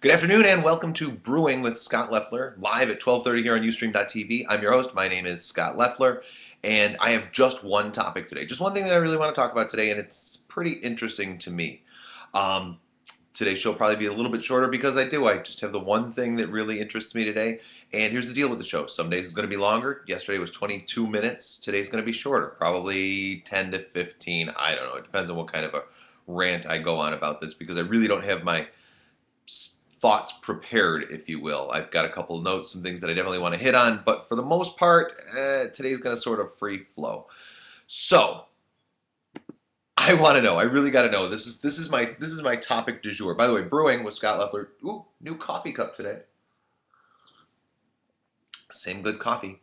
Good afternoon and welcome to Brewing with Scott Leffler, live at 12:30 here on Ustream.tv. I'm your host. My name is Scott Leffler, and I have just one topic today. Just one thing that I really want to talk about today, and it's pretty interesting to me. Um, Today's show will probably be a little bit shorter because I just have the one thing that really interests me today. And here's the deal with the show. Some days it's going to be longer. Yesterday was 22 minutes. Today's going to be shorter, probably 10 to 15. I don't know. It depends on what kind of a rant I go on about this because I really don't have my thoughts prepared, if you will. I've got a couple of notes, some things that I definitely want to hit on, but for the most part, today's going to sort of free flow. So, I want to know. I really got to know. This is my topic du jour. By the way, Brewing with Scott Leffler. Ooh, new coffee cup today. Same good coffee.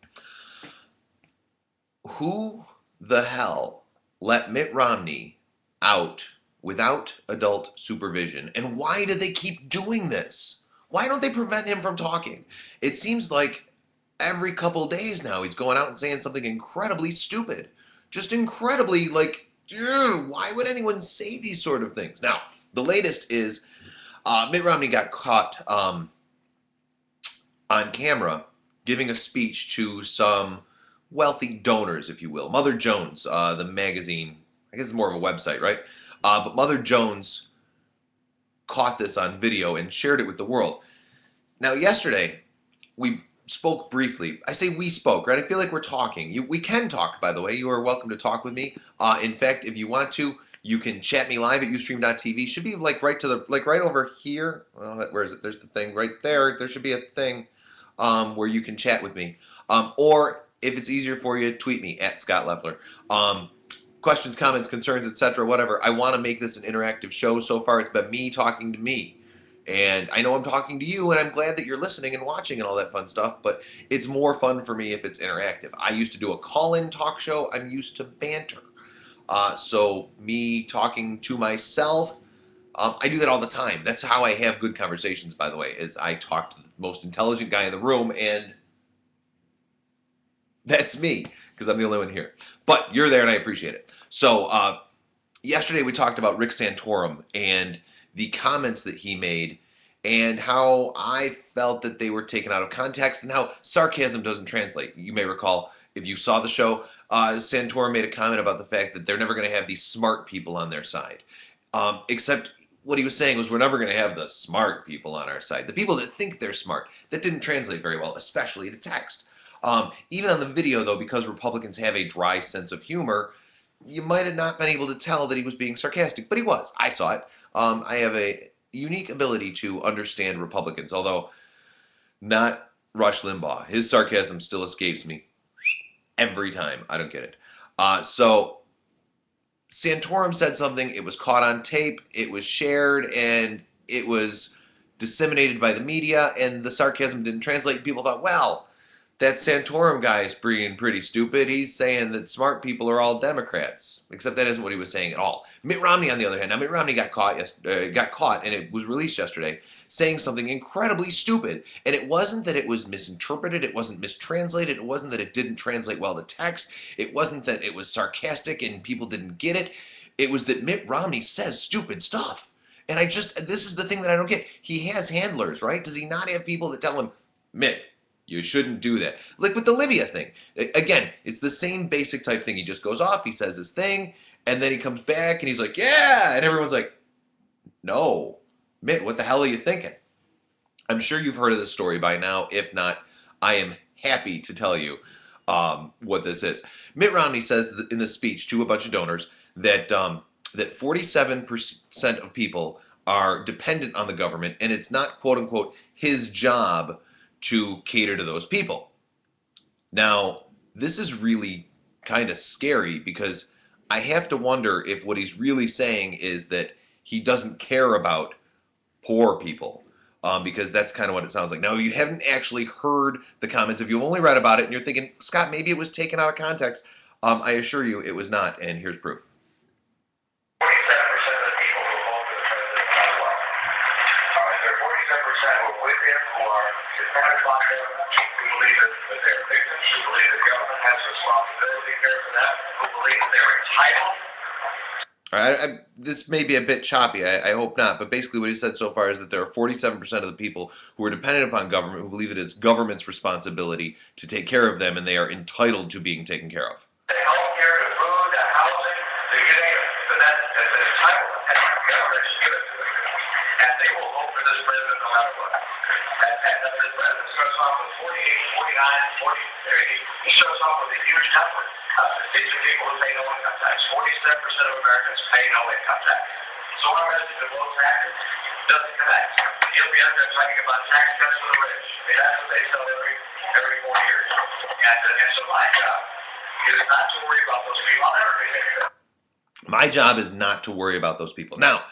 Who the hell let Mitt Romney out without adult supervision? And why do they keep doing this? Why don't they prevent him from talking? It seems like every couple days now he's going out and saying something incredibly stupid. Just incredibly, like, why would anyone say these sort of things? Now, the latest is Mitt Romney got caught on camera giving a speech to some wealthy donors, if you will. Mother Jones, the magazine, I guess it's more of a website, right? But Mother Jones caught this on video and shared it with the world. Now, yesterday, we spoke briefly. I say we spoke, right? I feel like we're talking. We can talk, by the way. You are welcome to talk with me. In fact, if you want to, you can chat me live at ustream.tv. Should be like right over here. Well, where is it? There's the thing right there. There should be a thing where you can chat with me. Or if it's easier for you, tweet me at Scott Leffler. Questions, comments, concerns, etc., whatever. I want to make this an interactive show. So far, it's been me talking to me. And I know I'm talking to you, and I'm glad that you're listening and watching and all that fun stuff, but it's more fun for me if it's interactive. I used to do a call-in talk show. I'm used to banter. So me talking to myself, I do that all the time. That's how I have good conversations, by the way, is I talk to the most intelligent guy in the room, and that's me, because I'm the only one here. But you're there, and I appreciate it. So yesterday we talked about Rick Santorum and the comments that he made and how I felt that they were taken out of context and how sarcasm doesn't translate. You may recall, if you saw the show, Santorum made a comment about the fact that they're never going to have these smart people on their side. Except what he was saying was we're never going to have the smart people on our side. The people that think they're smart. That didn't translate very well, especially to text. Even on the video, though, because Republicans have a dry sense of humor, you might have not been able to tell that he was being sarcastic, but he was. I saw it. I have a unique ability to understand Republicans, although not Rush Limbaugh. His sarcasm still escapes me every time. I don't get it. So Santorum said something. It was caught on tape. It was shared, and it was disseminated by the media, and the sarcasm didn't translate. People thought, well, that Santorum guy is being pretty stupid. He's saying that smart people are all Democrats, except that isn't what he was saying at all. Mitt Romney, on the other hand, now Mitt Romney got caught, and it was released yesterday, saying something incredibly stupid. And it wasn't that it was misinterpreted, it wasn't mistranslated, it wasn't that it didn't translate well to text, it wasn't that it was sarcastic and people didn't get it. It was that Mitt Romney says stupid stuff. And this is the thing that I don't get. He has handlers, right? Does he not have people that tell him, Mitt, you shouldn't do that? Like with the Libya thing. Again, it's the same basic type thing. He just goes off, he says his thing, and then he comes back and he's like, yeah! And everyone's like, no. Mitt, what the hell are you thinking? I'm sure you've heard of this story by now. If not, I am happy to tell you what this is. Mitt Romney says in the speech to a bunch of donors that 47% of people are dependent on the government, and it's not, quote unquote, his job to cater to those people. Now, this is really kind of scary because I have to wonder if what he's really saying is that he doesn't care about poor people, because that's kind of what it sounds like. Now, you haven't actually heard the comments. If you've only read about it and you're thinking, Scott, maybe it was taken out of context, I assure you it was not, and here's proof. All right, this may be a bit choppy. I hope not. But basically, what he said so far is that there are 47% of the people who are dependent upon government who believe it is government's responsibility to take care of them, and they are entitled to being taken care of. The healthcare, the food, the housing, the you name it. But that's an entitlement. And the government should give it to them. And they will vote for this president no matter what. And this president starts off with 48, 49, 40. He starts off with a huge number. These are people who pay no income tax. 47% of Americans pay no income tax. So our resident of low taxes doesn't connect. You'll be out there talking about tax cuts for the rich. I mean, that's what they tell every 4 years. And so my job is not to worry about those people. I'll never be there. My job is not to worry about those people. Now,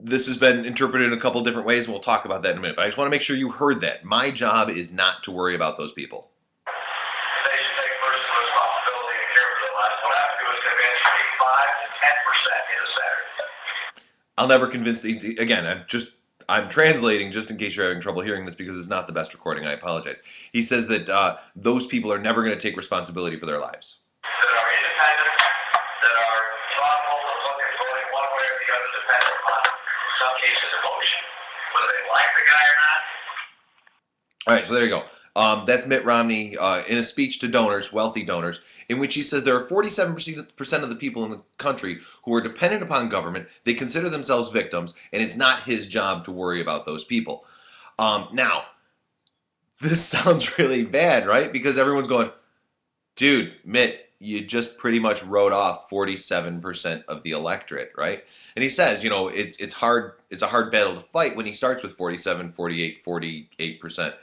this has been interpreted in a couple different ways, and we'll talk about that in a minute. But I just want to make sure you heard that. My job is not to worry about those people. They should take personal responsibility and care for their lives. What I have to do is convince me 5 to 10% in a Saturday. I'll never convince again, I'm translating just in case you're having trouble hearing this because it's not the best recording. I apologize. He says that those people are never going to take responsibility for their lives. That are independent, that are thoughtful, and looking voting one way or the other, depending upon, in some cases, emotion, whether they like the guy or not. All right, so there you go. That's Mitt Romney in a speech to donors, wealthy donors, in which he says there are 47% of the people in the country who are dependent upon government. They consider themselves victims, and it's not his job to worry about those people. Now, this sounds really bad, right? Because everyone's going, dude, Mitt, you just pretty much wrote off 47% of the electorate, right? And he says, you know, it's hard. It's a hard battle to fight when he starts with 47, 48, 48%.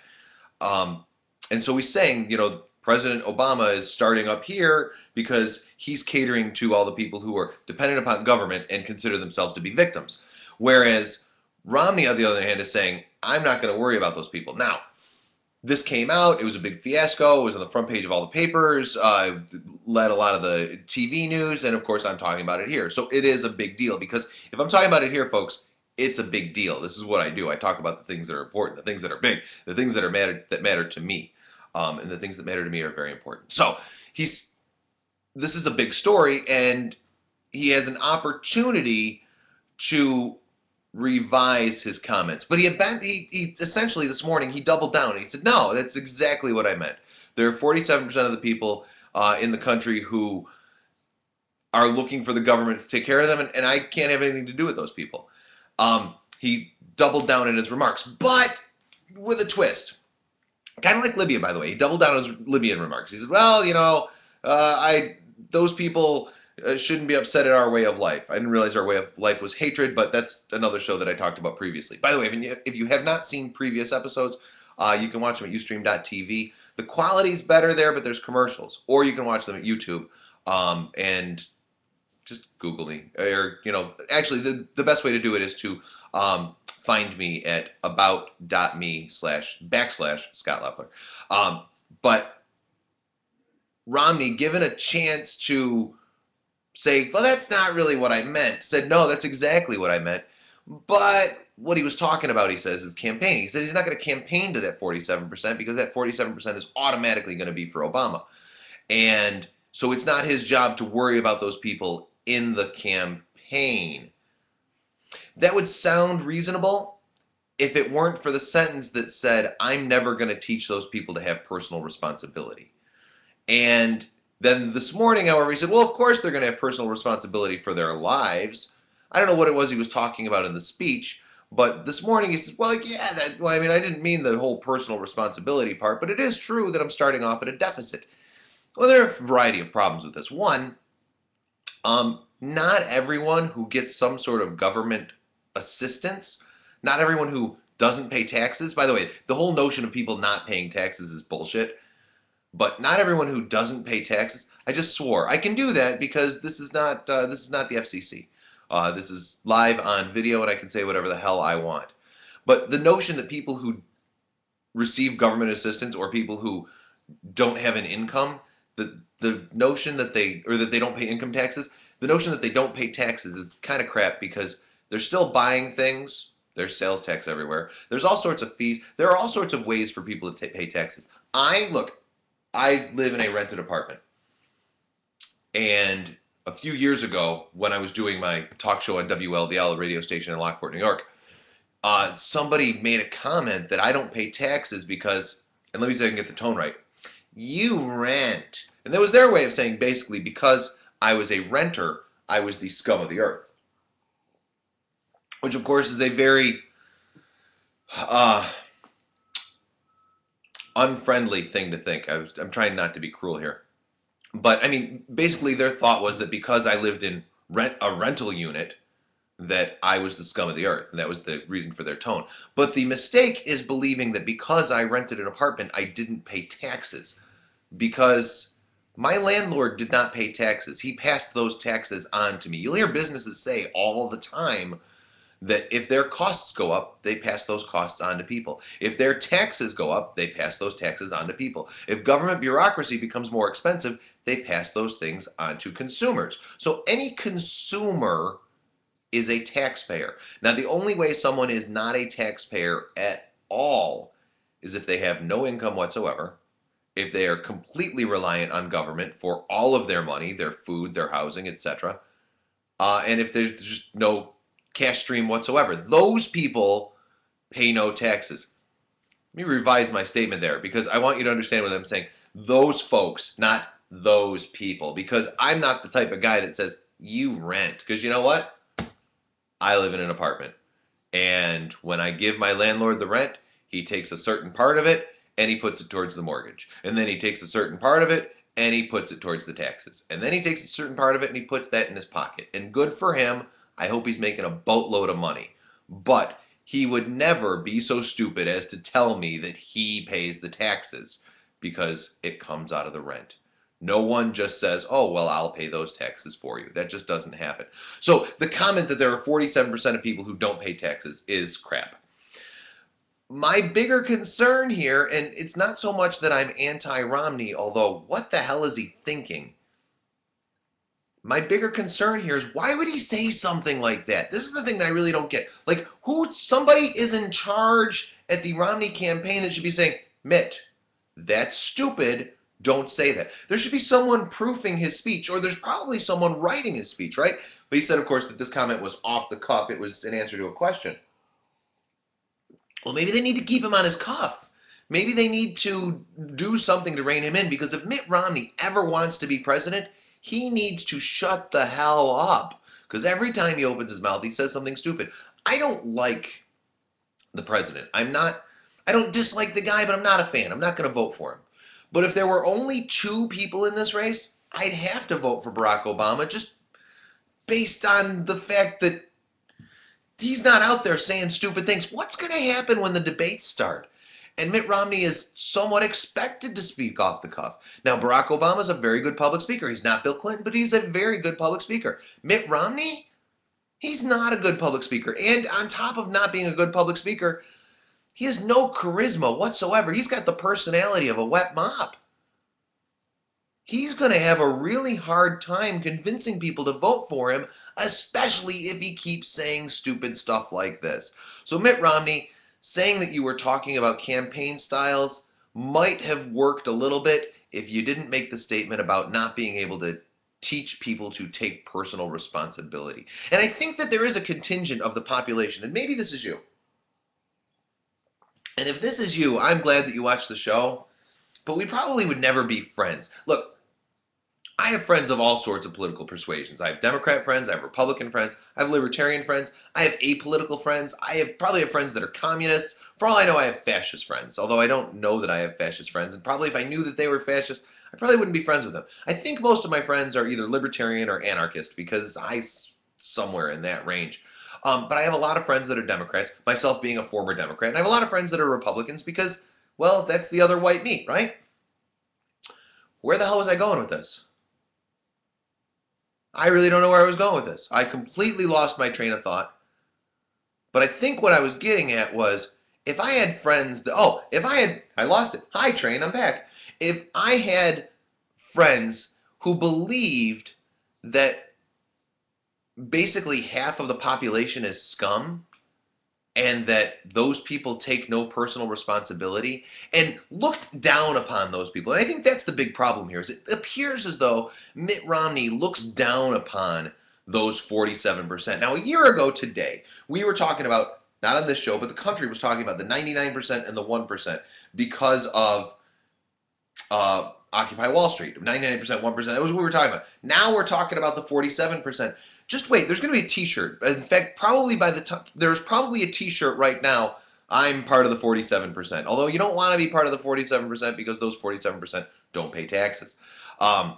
And so he's saying, you know, President Obama is starting up here because he's catering to all the people who are dependent upon government and consider themselves to be victims. Whereas Romney, on the other hand, is saying, I'm not going to worry about those people. Now, this came out. It was a big fiasco. It was on the front page of all the papers, led a lot of the TV news. And of course, I'm talking about it here. So it is a big deal because if I'm talking about it here, folks, it's a big deal. This is what I do. I talk about the things that are important, the things that are big, the things that matter to me. And the things that matter to me are very important. So this is a big story, and he has an opportunity to revise his comments. But he essentially this morning, he doubled down and he said, no, that's exactly what I meant. There are 47% of the people in the country who are looking for the government to take care of them, and I can't have anything to do with those people. He doubled down in his remarks, but with a twist. Kind of like Libya, by the way. He doubled down on his Libyan remarks. He said, well, you know, those people shouldn't be upset at our way of life. I didn't realize our way of life was hatred, but that's another show that I talked about previously. By the way, if you have not seen previous episodes, you can watch them at ustream.tv. The quality's better there, but there's commercials. Or you can watch them at YouTube and just Google me. Or, you know, actually, the best way to do it is to find me at about.me/Scott Loeffler. But Romney, given a chance to say, well, that's not really what I meant, said, no, that's exactly what I meant. But what he was talking about, he says, is campaigning. He said he's not going to campaign to that 47% because that 47% is automatically going to be for Obama. And so it's not his job to worry about those people in the campaign. That would sound reasonable if it weren't for the sentence that said, I'm never going to teach those people to have personal responsibility. And then this morning, however, he said, well, of course they're going to have personal responsibility for their lives. I don't know what it was he was talking about in the speech, but this morning he said, well, like, yeah, I mean, I didn't mean the whole personal responsibility part, but it is true that I'm starting off at a deficit. Well, there are a variety of problems with this. One, not everyone who gets some sort of government assistance, not everyone who doesn't pay taxes. By the way, the whole notion of people not paying taxes is bullshit. But not everyone who doesn't pay taxes. I just swore I can do that because this is not the FCC. This is live on video, and I can say whatever the hell I want. But the notion that people who receive government assistance or people who don't have an income, the notion that they don't pay income taxes, the notion that they don't pay taxes is kind of crap because they're still buying things. There's sales tax everywhere. There's all sorts of fees. There are all sorts of ways for people to pay taxes. I live in a rented apartment. And a few years ago when I was doing my talk show on WLVL, a radio station in Lockport, New York. Somebody made a comment that I don't pay taxes because, and let me see if I can get the tone right. You rent. And that was their way of saying basically because I was a renter, I was the scum of the earth. Which, of course, is a very uh, unfriendly thing to think. I'm trying not to be cruel here. But, I mean, basically, their thought was that because I lived in a rental unit, that I was the scum of the earth, and that was the reason for their tone. But the mistake is believing that because I rented an apartment, I didn't pay taxes. Because my landlord did not pay taxes. He passed those taxes on to me. You'll hear businesses say all the time that if their costs go up, they pass those costs on to people. If their taxes go up, they pass those taxes on to people. If government bureaucracy becomes more expensive, they pass those things on to consumers. So any consumer is a taxpayer. Now, the only way someone is not a taxpayer at all is if they have no income whatsoever, if they are completely reliant on government for all of their money, their food, their housing, etc., and if there's just no cash stream whatsoever. Those people pay no taxes. Let me revise my statement there because I want you to understand what I'm saying. Those folks, not those people, because I'm not the type of guy that says, you rent. Because you know what? I live in an apartment. And when I give my landlord the rent, he takes a certain part of it and he puts it towards the mortgage. And then he takes a certain part of it and he puts it towards the taxes. And then he takes a certain part of it and he puts that in his pocket. And good for him. I hope he's making a boatload of money. But he would never be so stupid as to tell me that he pays the taxes because it comes out of the rent. No one just says, oh, well, I'll pay those taxes for you. That just doesn't happen. So the comment that there are 47% of people who don't pay taxes is crap. My bigger concern here, and it's not so much that I'm anti-Romney, although what the hell is he thinking? My bigger concern here is why would he say something like that? This is the thing that I really don't get. Like, somebody is in charge at the Romney campaign that should be saying, Mitt, that's stupid. Don't say that. There should be someone proofing his speech, or there's probably someone writing his speech, right? But he said, of course, that this comment was off the cuff. It was an answer to a question. Well, maybe they need to keep him on his cuff. Maybe they need to do something to rein him in, because if Mitt Romney ever wants to be president, he needs to shut the hell up. Because every time he opens his mouth, he says something stupid. I don't like the president. I don't dislike the guy, but I'm not a fan. I'm not going to vote for him. But if there were only two people in this race, I'd have to vote for Barack Obama just based on the fact that he's not out there saying stupid things. What's going to happen when the debates start? And Mitt Romney is somewhat expected to speak off the cuff. Now, Barack Obama is a very good public speaker. He's not Bill Clinton, but he's a very good public speaker. Mitt Romney, he's not a good public speaker. And on top of not being a good public speaker, he has no charisma whatsoever. He's got the personality of a wet mop. He's going to have a really hard time convincing people to vote for him, especially if he keeps saying stupid stuff like this. So Mitt Romney, saying that you were talking about campaign styles might have worked a little bit if you didn't make the statement about not being able to teach people to take personal responsibility. And I think that there is a contingent of the population, and maybe this is you. And if this is you, I'm glad that you watched the show, but we probably would never be friends. Look, I have friends of all sorts of political persuasions. I have Democrat friends, I have Republican friends, I have Libertarian friends, I have apolitical friends, probably have friends that are communists. For all I know, I have fascist friends, although I don't know that I have fascist friends, and probably if I knew that they were fascist, I probably wouldn't be friends with them. I think most of my friends are either libertarian or anarchist, because somewhere in that range. But I have a lot of friends that are Democrats, myself being a former Democrat, and I have a lot of friends that are Republicans because, well, that's the other white meat, right? Where the hell was I going with this? I really don't know where I was going with this. I completely lost my train of thought. But I think what I was getting at was, if I had friends that, I lost it. Hi, train, I'm back. If I had friends who believed that basically half of the population is scum, and that those people take no personal responsibility and looked down upon those people. And I think that's the big problem here. Is it appears as though Mitt Romney looks down upon those 47%. Now, a year ago today, we were talking about, not on this show, but the country was talking about the 99% and the 1% because of Occupy Wall Street. 99%, 1%. That was what we were talking about. Now we're talking about the 47%. Just wait, there's going to be a t-shirt. In fact, probably by the time, there's probably a t-shirt right now, I'm part of the 47%. Although you don't want to be part of the 47% because those 47% don't pay taxes. I'm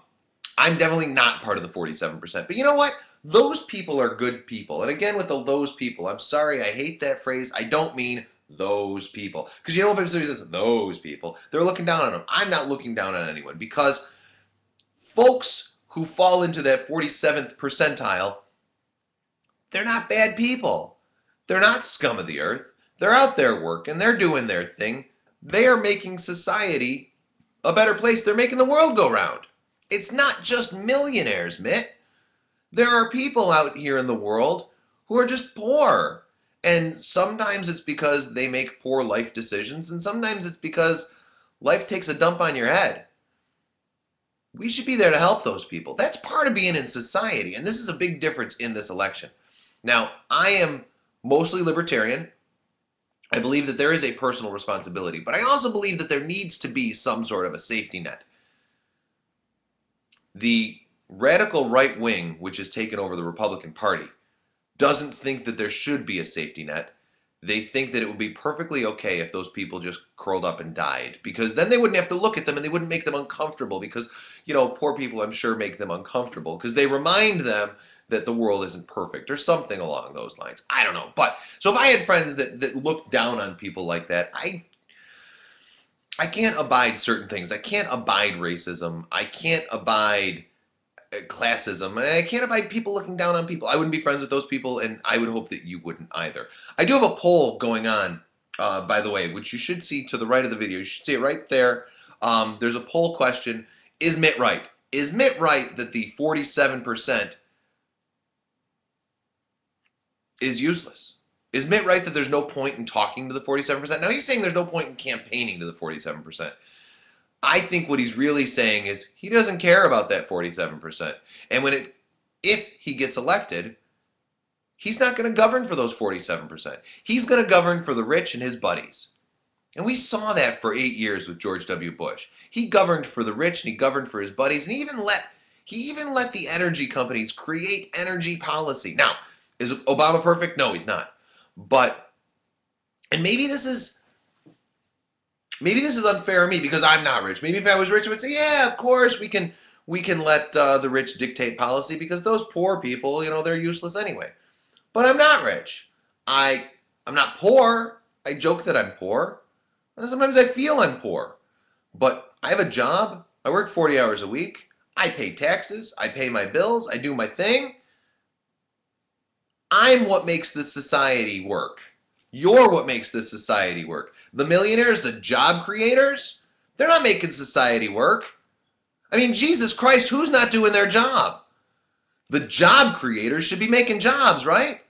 definitely not part of the 47%. But you know what? Those people are good people. And again, with those people, I'm sorry, I hate that phrase. I don't mean those people. Because you know what, if somebody says those people, they're looking down on them. I'm not looking down on anyone, because folks who fall into that 47th percentile, they're not bad people. They're not scum of the earth. They're out there working. They're doing their thing. They are making society a better place. They're making the world go round. It's not just millionaires, Mitt. There are people out here in the world who are just poor. And sometimes it's because they make poor life decisions, and sometimes it's because life takes a dump on your head. We should be there to help those people. That's part of being in society, and this is a big difference in this election. Now, I am mostly libertarian. I believe that there is a personal responsibility, but I also believe that there needs to be some sort of a safety net. The radical right wing, which has taken over the Republican Party, doesn't think that there should be a safety net. They think that it would be perfectly okay if those people just curled up and died, because then they wouldn't have to look at them and they wouldn't make them uncomfortable, because, you know, poor people, I'm sure, make them uncomfortable because they remind them that the world isn't perfect or something along those lines. I don't know. But so if I had friends that look down on people like that, I can't abide certain things. I can't abide racism. I can't abide classism. And I can't abide people looking down on people. I wouldn't be friends with those people, and I would hope that you wouldn't either. I do have a poll going on, by the way, which you should see to the right of the video. You should see it right there. There's a poll question. Is Mitt right? Is Mitt right that the 47% is useless? Is Mitt right that there's no point in talking to the 47%? Now, he's saying there's no point in campaigning to the 47%. I think what he's really saying is he doesn't care about that 47%. And if he gets elected, he's not going to govern for those 47%. He's going to govern for the rich and his buddies. And we saw that for 8 years with George W. Bush. He governed for the rich and he governed for his buddies, and he even let the energy companies create energy policy. Now, is Obama perfect? No, he's not. But, and maybe this is unfair of me because I'm not rich. Maybe if I was rich, I would say, yeah, of course we can let the rich dictate policy because those poor people, you know, they're useless anyway. But I'm not rich. I'm not poor. I joke that I'm poor. And sometimes I feel I'm poor. But I have a job. I work 40 hours a week. I pay taxes. I pay my bills. I do my thing. I'm what makes this society work. You're what makes this society work. The millionaires, the job creators, they're not making society work. I mean, Jesus Christ, who's not doing their job? The job creators should be making jobs, right?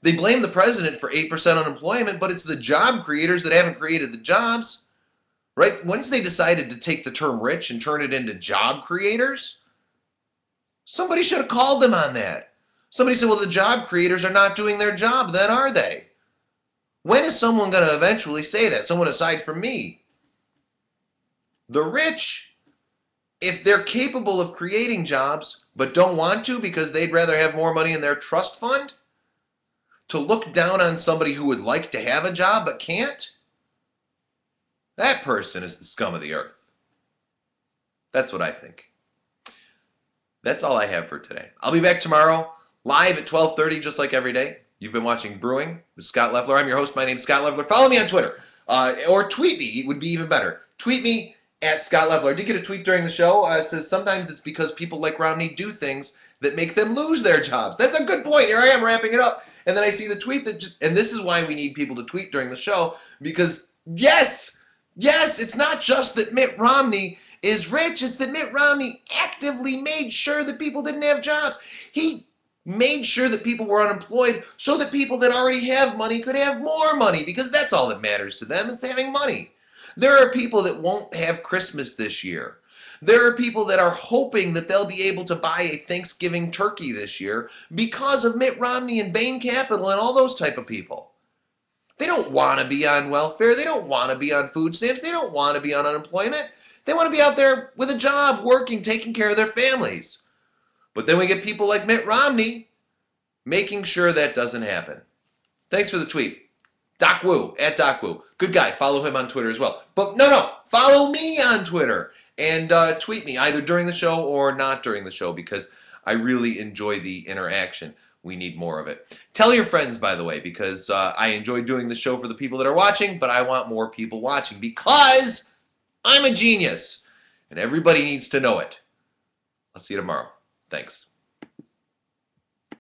They blame the president for 8% unemployment, but it's the job creators that haven't created the jobs, right? Once they decided to take the term rich and turn it into job creators, somebody should have called them on that. Somebody said, well, the job creators are not doing their job, then are they? When is someone going to eventually say that? Someone aside from me. The rich, if they're capable of creating jobs but don't want to because they'd rather have more money in their trust fund, to look down on somebody who would like to have a job but can't, that person is the scum of the earth. That's what I think. That's all I have for today. I'll be back tomorrow, live at 12:30, just like every day. You've been watching Brewing with Scott Leffler. I'm your host. My name's Scott Leffler. Follow me on Twitter. Or tweet me. It would be even better. Tweet me at Scott Leffler. I did get a tweet during the show. It says sometimes it's because people like Romney do things that make them lose their jobs. That's a good point. Here I am wrapping it up. And then I see the tweet and this is why we need people to tweet during the show, because yes, it's not just that Mitt Romney is rich. It's that Mitt Romney actively made sure that people didn't have jobs. He made sure that people were unemployed so that people that already have money could have more money, because that's all that matters to them, is having money. There are people that won't have Christmas this year. There are people that are hoping that they'll be able to buy a Thanksgiving turkey this year because of Mitt Romney and Bain Capital and all those type of people. They don't want to be on welfare. They don't want to be on food stamps. They don't want to be on unemployment. They want to be out there with a job, working, taking care of their families. But then we get people like Mitt Romney making sure that doesn't happen. Thanks for the tweet. Doc Wu, at Doc Wu. Good guy. Follow him on Twitter as well. But no, follow me on Twitter and tweet me either during the show or not during the show, because I really enjoy the interaction. We need more of it. Tell your friends, by the way, because I enjoy doing the show for the people that are watching, but I want more people watching because I'm a genius and everybody needs to know it. I'll see you tomorrow. Thanks.